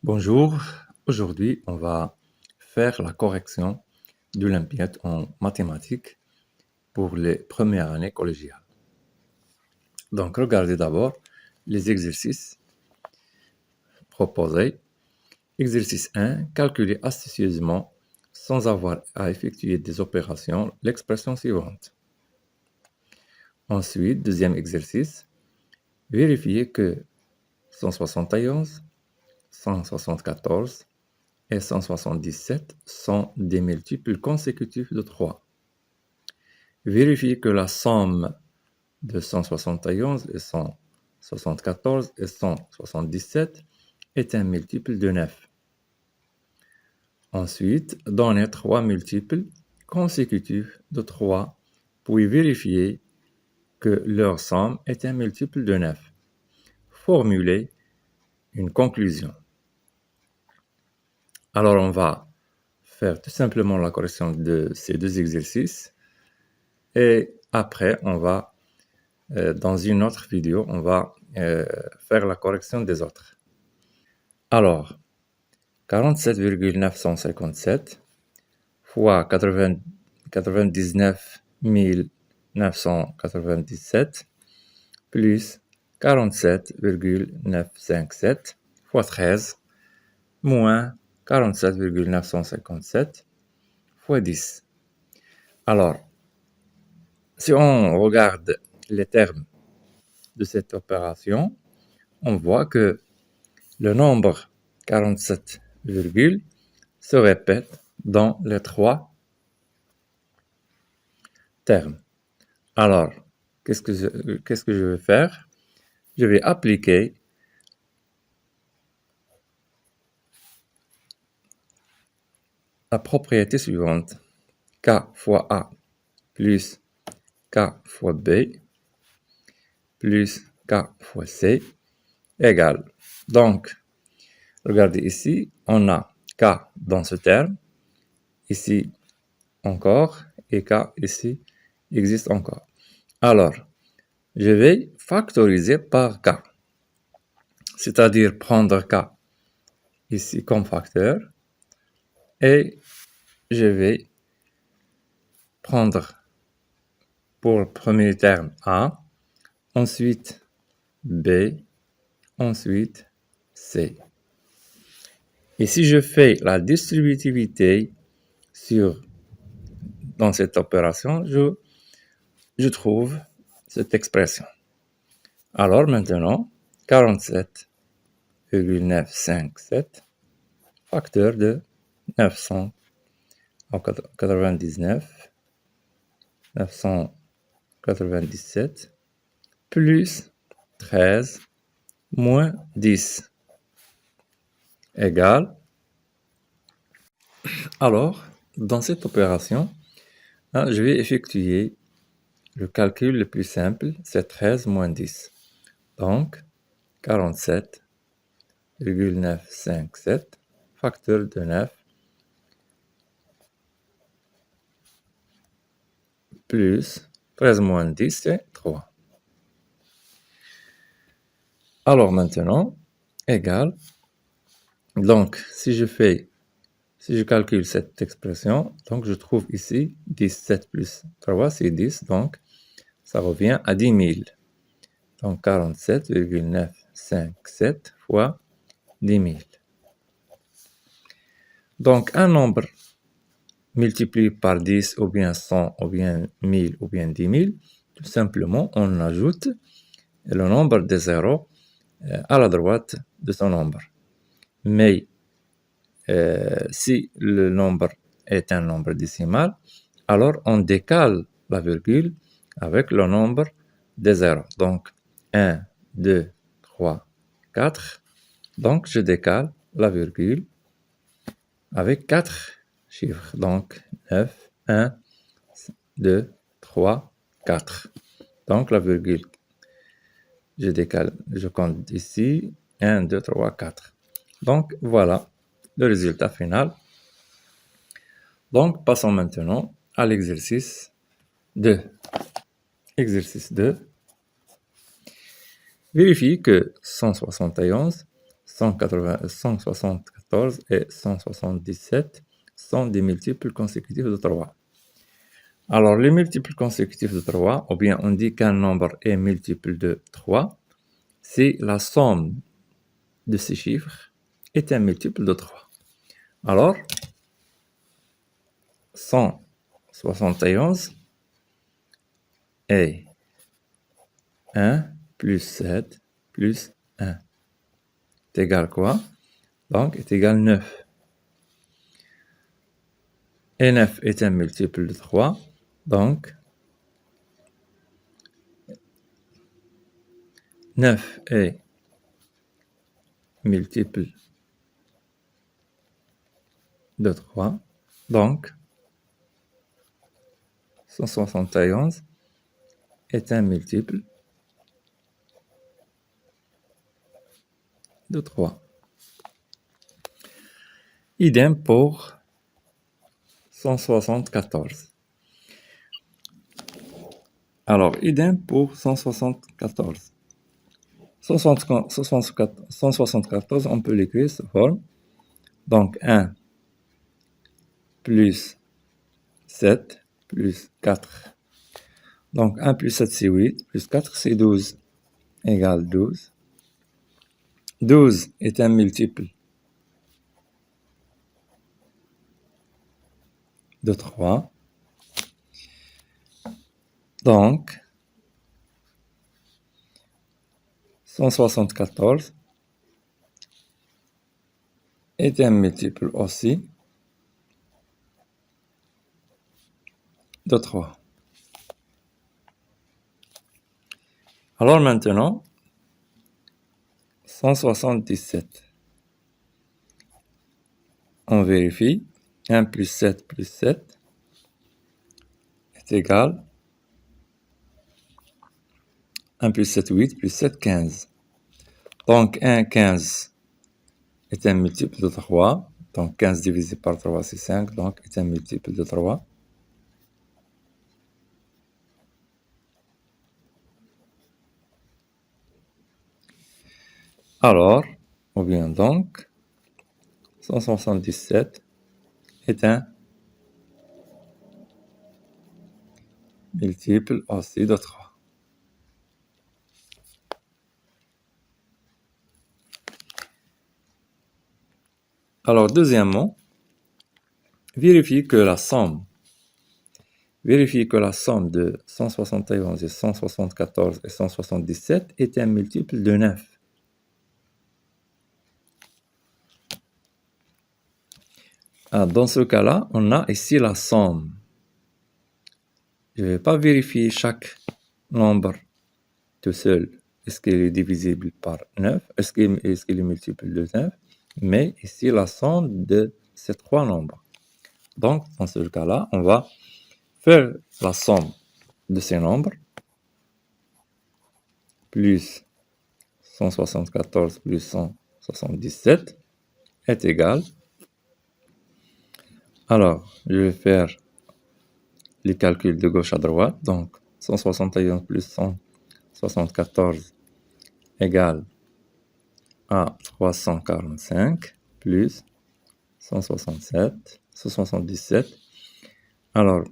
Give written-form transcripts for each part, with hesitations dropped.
Bonjour, aujourd'hui on va faire la correction de l'olympiade en mathématiques pour les premières années collégiales. Donc regardez d'abord les exercices proposés. Exercice 1, calculer astucieusement sans avoir à effectuer des opérations l'expression suivante. Ensuite, deuxième exercice, vérifier que 171, 174 et 177 sont des multiples consécutifs de 3. Vérifier que la somme de 171 et 174 et 177 est un multiple de 9. Ensuite, donner 3 multiples consécutifs de 3, puis vérifier que leur somme est un multiple de 9. Formuler une conclusion. Alors, on va faire tout simplement la correction de ces deux exercices. Et après, on va, dans une autre vidéo, on va faire la correction des autres. Alors, 47,957 fois 99 997 plus 47,957 fois 13 moins 47,957 fois 10. Alors, si on regarde les termes de cette opération, on voit que le nombre 47, se répète dans les trois termes. Alors, qu'est-ce que je vais faire? Je vais appliquer la propriété suivante. K fois A plus K fois B plus K fois C égale. Donc, regardez ici, on a K dans ce terme, ici encore, et K ici existe encore. Alors, je vais factoriser par K, c'est-à-dire prendre K ici comme facteur, et je vais prendre pour le premier terme A, ensuite B, ensuite C. Et si je fais la distributivité dans cette opération, je trouve cette expression. Alors maintenant, 47,957 facteur de 999, 997 plus 13 moins 10 égale. Alors, dans cette opération, je vais effectuer le calcul le plus simple, c'est 13 moins 10. Donc, 47,957 facteur de 9 plus 13 moins 10, c'est 3. Alors maintenant, égal. Donc, si je calcule cette expression, donc je trouve ici 17 plus 3, c'est 10, donc ça revient à 10 000. Donc 47,957 fois 10 000. Donc un nombre multiplié par 10 ou bien 100 ou bien 1000 ou bien 10 000, tout simplement on ajoute le nombre de zéros à la droite de ce nombre. Mais si le nombre est un nombre décimal, alors on décale la virgule avec le nombre des zéros. Donc 1, 2, 3, 4. Donc je décale la virgule avec 4 chiffres. Donc 9, 1, 2, 3, 4. Donc la virgule, je décale, je compte ici 1, 2, 3, 4. Donc voilà le résultat final. Donc passons maintenant à l'exercice 2. Exercice 2. Vérifiez que 171, 174 et 177 sont des multiples consécutifs de 3. Alors, les multiples consécutifs de 3, ou bien on dit qu'un nombre est multiple de 3, si la somme de ces chiffres est un multiple de 3. Alors, 171 est 1 plus 7 plus 1 est égal quoi? Donc, est égal 9. Et 9 est un multiple de 3, donc 9 est multiple de 3, donc 171 est un multiple de 3. Idem pour 174. Alors, idem pour 174. 174, on peut l'écrire sous forme. Donc, 1 plus 7 plus 4. Donc, 1 plus 7, c'est 8, plus 4, c'est 12, égale 12. 12 est un multiple de 3. Donc, 174 est un multiple aussi de 3. Alors maintenant, 177. On vérifie. 1 plus 7 plus 7 est égal 1 plus 7, 8, plus 7, 15. Donc 1, 15 est un multiple de 3. Donc 15 divisé par 3, c'est 5. Donc est un multiple de 3. Alors, ou bien donc, 177 est un multiple aussi de 3. Alors, deuxièmement, vérifiez que la somme de 171 et 174 et 177 est un multiple de 9. Dans ce cas-là, on a ici la somme. Je ne vais pas vérifier chaque nombre tout seul. Est-ce qu'il est divisible par 9? Est-ce qu'il est multiple de 9? Mais ici, la somme de ces trois nombres. Donc, dans ce cas-là, on va faire la somme de ces nombres, plus 174 plus 177 est égal. Alors, je vais faire les calculs de gauche à droite. Donc, 171 plus 174 égale à 345 plus 177 alors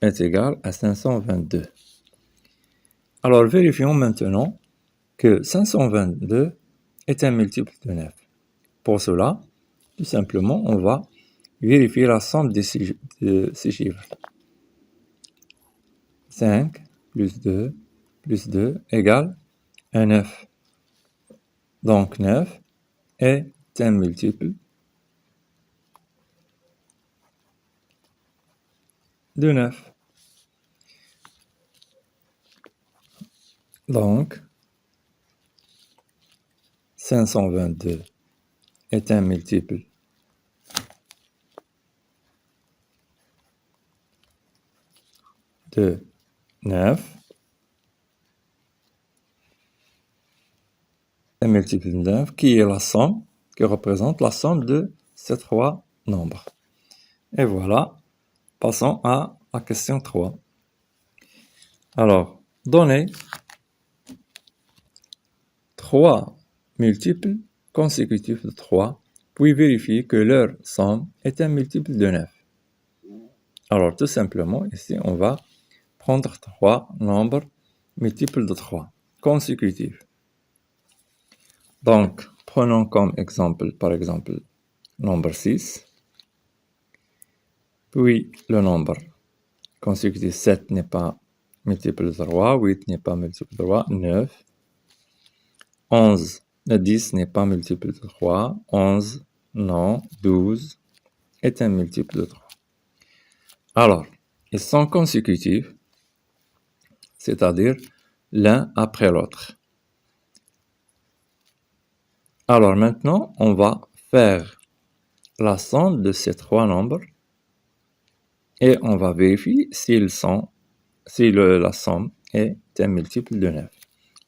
est égal à 522. Alors vérifions maintenant que 522 est un multiple de 9. Pour cela, tout simplement, on va vérifier la somme de ces chiffres. 5 plus 2 égale 9. Donc 9 est un multiple de 9. Donc 522 est un multiple de 9. Un multiple de 9 qui est la somme, qui représente la somme de ces trois nombres. Et voilà, passons à la question 3. Alors, donnez 3 multiples consécutifs de 3, puis vérifier que leur somme est un multiple de 9. Alors, tout simplement, ici, on va prendre 3 nombres multiples de 3, consécutifs. Donc, prenons comme exemple, par exemple, nombre 6, puis le nombre consécutif 7 n'est pas multiple de 3, 8 n'est pas multiple de 3, 9, 11, 10 n'est pas multiple de 3, 11, non, 12 est un multiple de 3. Alors, ils sont consécutifs, c'est-à-dire l'un après l'autre. Alors maintenant, on va faire la somme de ces trois nombres et on va vérifier si la somme est un multiple de 9.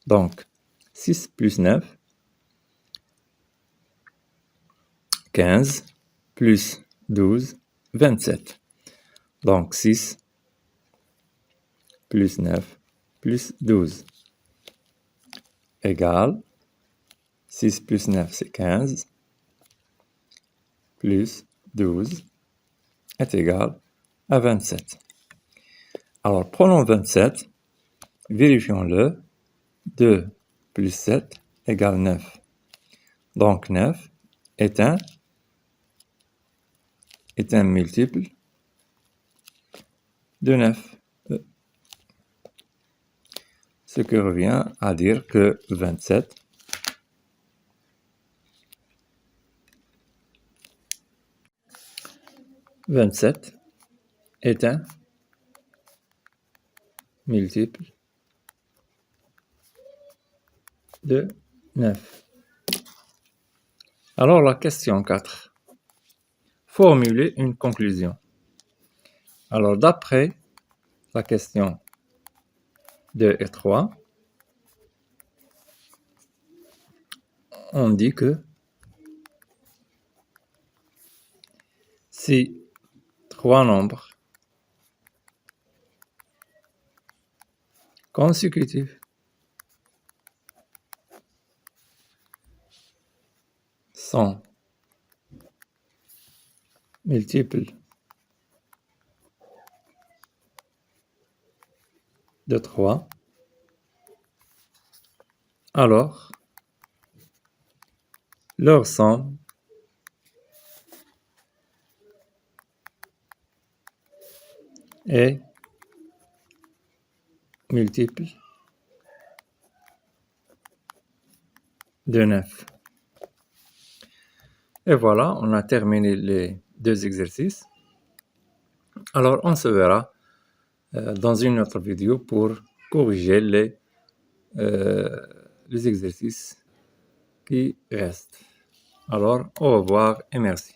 Donc, 6 plus 9, 15, plus 12, 27. Donc, 6 plus 9 plus 12 égale 6 plus 9, c'est 15, plus 12 est égal à 27. Alors, prenons 27, vérifions-le. 2 plus 7 égale 9. Donc, 9 est un multiple de 9. Ce qui revient à dire que 27 est un multiple de 9. Alors la question 4. Formuler une conclusion. Alors d'après la question 2 et 3, on dit que si trois nombres consécutifs sont multiples de 3, alors leur somme est multiple de 9. Et voilà, on a terminé les deux exercices. Alors, on se verra dans une autre vidéo pour corriger les exercices qui restent. Alors, au revoir et merci.